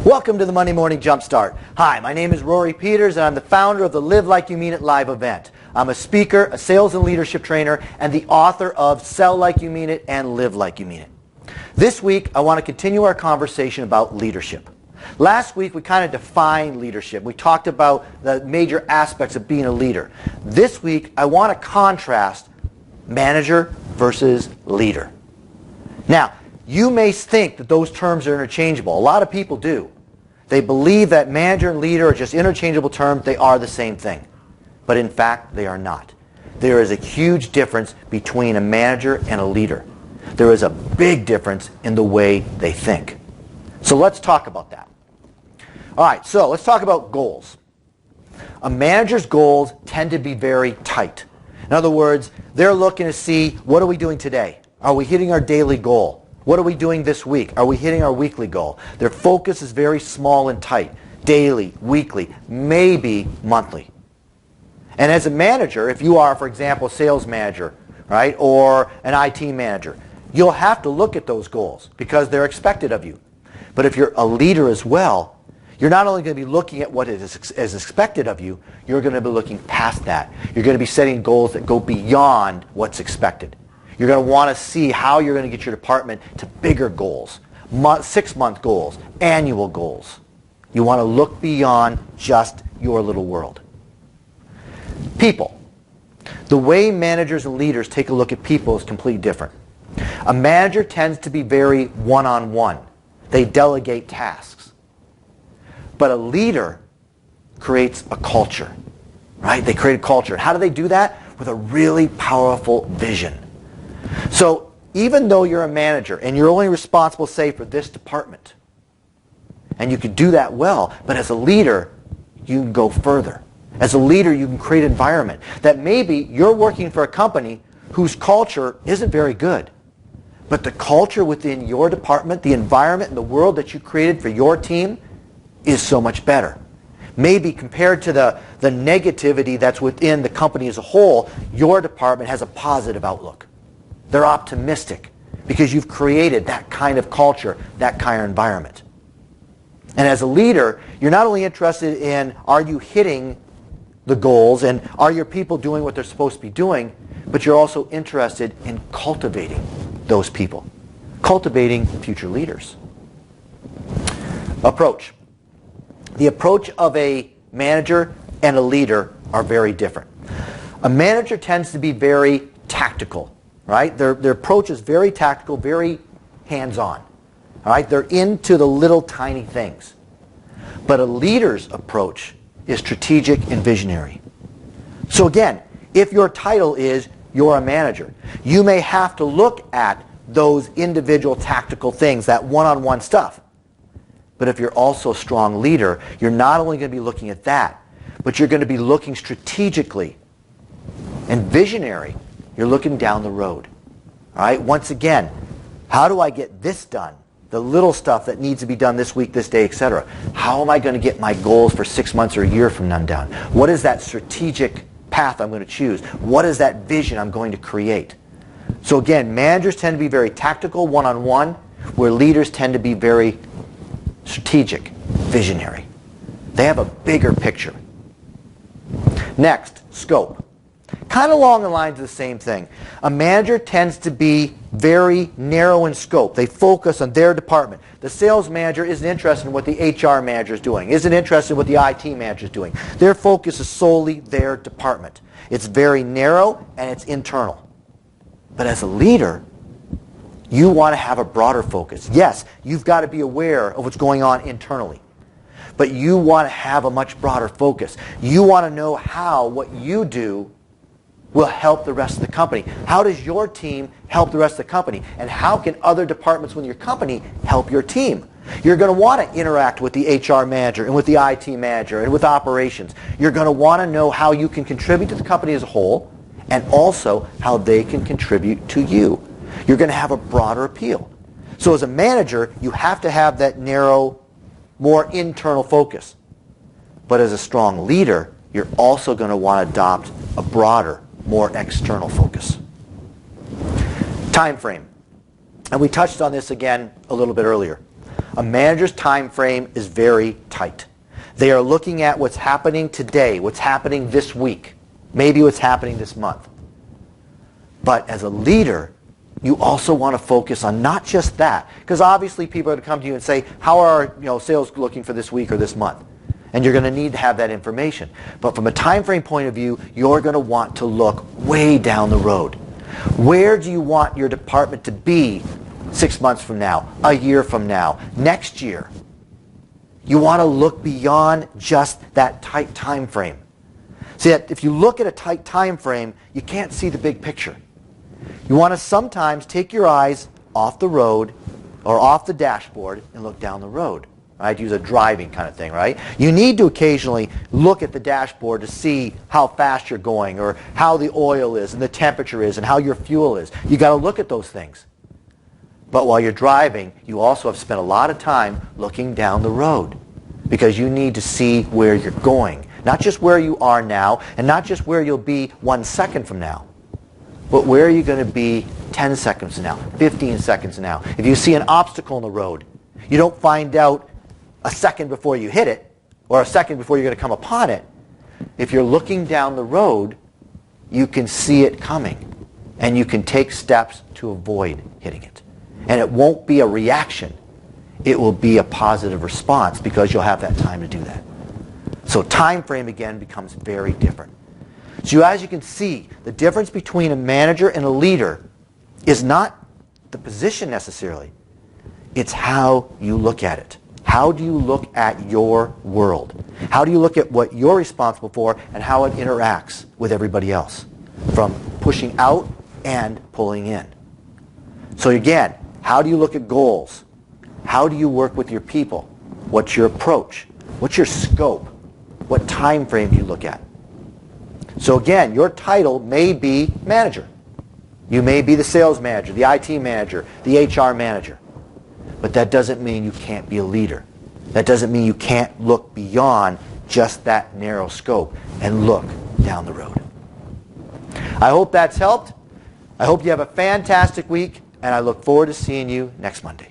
Welcome to the Monday Morning Jumpstart. Hi, my name is Rory Peters, and I'm the founder of the Live Like You Mean It live event. I'm a speaker, a sales and leadership trainer, and the author of Sell Like You Mean It and Live Like You Mean It. This week, I want to continue our conversation about leadership. Last week, we kind of defined leadership. We talked about the major aspects of being a leader. This week, I want to contrast manager versus leader. Now, you may think that those terms are interchangeable. A lot of people do. They believe that manager and leader are just interchangeable terms. They are the same thing. But in fact, they are not. There is a huge difference between a manager and a leader. There is a big difference in the way they think. So let's talk about that. All right, so let's talk about goals. A manager's goals tend to be very tight. In other words, they're looking to see, what are we doing today? Are we hitting our daily goal? What are we doing this week? Are we hitting our weekly goal? Their focus is very small and tight. Daily, weekly, maybe monthly. And as a manager, if you are, for example, a sales manager, right, or an IT manager, you'll have to look at those goals because they're expected of you. But if you're a leader as well, you're not only going to be looking at what is expected of you, you're going to be looking past that. You're going to be setting goals that go beyond what's expected. You're going to want to see how you're going to get your department to bigger goals, 6-month goals, annual goals. You want to look beyond just your little world. People. The way managers and leaders take a look at people is completely different. A manager tends to be very one-on-one. They delegate tasks. But a leader creates a culture, right? They create a culture. How do they do that? With a really powerful vision. So even though you're a manager and you're only responsible, say, for this department, and you could do that well, but as a leader, you can go further. As a leader, you can create an environment that maybe you're working for a company whose culture isn't very good. But the culture within your department, the environment and the world that you created for your team is so much better. Maybe compared to the negativity that's within the company as a whole, your department has a positive outlook. They're optimistic because you've created that kind of culture, that kind of environment. And as a leader, you're not only interested in, are you hitting the goals and are your people doing what they're supposed to be doing, but you're also interested in cultivating those people, cultivating future leaders. Approach. The approach of a manager and a leader are very different. A manager tends to be very tactical. Right? Their approach is very tactical, very hands-on. All right? They're into the little tiny things. But a leader's approach is strategic and visionary. So again, if your title is you're a manager, you may have to look at those individual tactical things, that one-on-one stuff. But if you're also a strong leader, you're not only going to be looking at that, but you're going to be looking strategically and visionary. You're looking down the road. All right? Once again, how do I get this done? The little stuff that needs to be done this week, this day, etc. How am I going to get my goals for 6 months or a year from now down? What is that strategic path I'm going to choose? What is that vision I'm going to create? So again, managers tend to be very tactical, one-on-one, where leaders tend to be very strategic, visionary. They have a bigger picture. Next, scope. Kind of along the lines of the same thing. A manager tends to be very narrow in scope. They focus on their department. The sales manager isn't interested in what the HR manager is doing, isn't interested in what the IT manager is doing. Their focus is solely their department. It's very narrow and it's internal. But as a leader, you want to have a broader focus. Yes, you've got to be aware of what's going on internally. But you want to have a much broader focus. You want to know how what you do will help the rest of the company. How does your team help the rest of the company? And how can other departments within your company help your team? You're going to want to interact with the HR manager and with the IT manager and with operations. You're going to want to know how you can contribute to the company as a whole and also how they can contribute to you. You're going to have a broader appeal. So as a manager, you have to have that narrow, more internal focus. But as a strong leader, you're also going to want to adopt a broader, more external focus. Time frame. And we touched on this again a little bit earlier. A manager's time frame is very tight. They are looking at what's happening today, what's happening this week, maybe what's happening this month. But as a leader, you also want to focus on not just that, because obviously people are going to come to you and say, how are sales looking for this week or this month? And you're going to need to have that information. But from a time frame point of view, you're going to want to look way down the road. Where do you want your department to be 6 months from now, a year from now, next year? You want to look beyond just that tight time frame. See, that if you look at a tight time frame, you can't see the big picture. You want to sometimes take your eyes off the road or off the dashboard and look down the road. Right? Use a driving kind of thing, right? You need to occasionally look at the dashboard to see how fast you're going or how the oil is and the temperature is and how your fuel is. You got to look at those things. But while you're driving, you also have spent a lot of time looking down the road because you need to see where you're going. Not just where you are now and not just where you'll be 1 second from now, but where are you going to be 10 seconds from now, 15 seconds from now. If you see an obstacle in the road, you don't find out a second before you hit it or a second before you're going to come upon it. If you're looking down the road, you can see it coming and you can take steps to avoid hitting it. And it won't be a reaction. It will be a positive response because you'll have that time to do that. So time frame again becomes very different. So as you can see, the difference between a manager and a leader is not the position necessarily. It's how you look at it. How do you look at your world? How do you look at what you're responsible for and how it interacts with everybody else? From pushing out and pulling in. So again, how do you look at goals? How do you work with your people? What's your approach? What's your scope? What time frame do you look at? So again, your title may be manager. You may be the sales manager, the IT manager, the HR manager. But that doesn't mean you can't be a leader. That doesn't mean you can't look beyond just that narrow scope and look down the road. I hope that's helped. I hope you have a fantastic week, and I look forward to seeing you next Monday.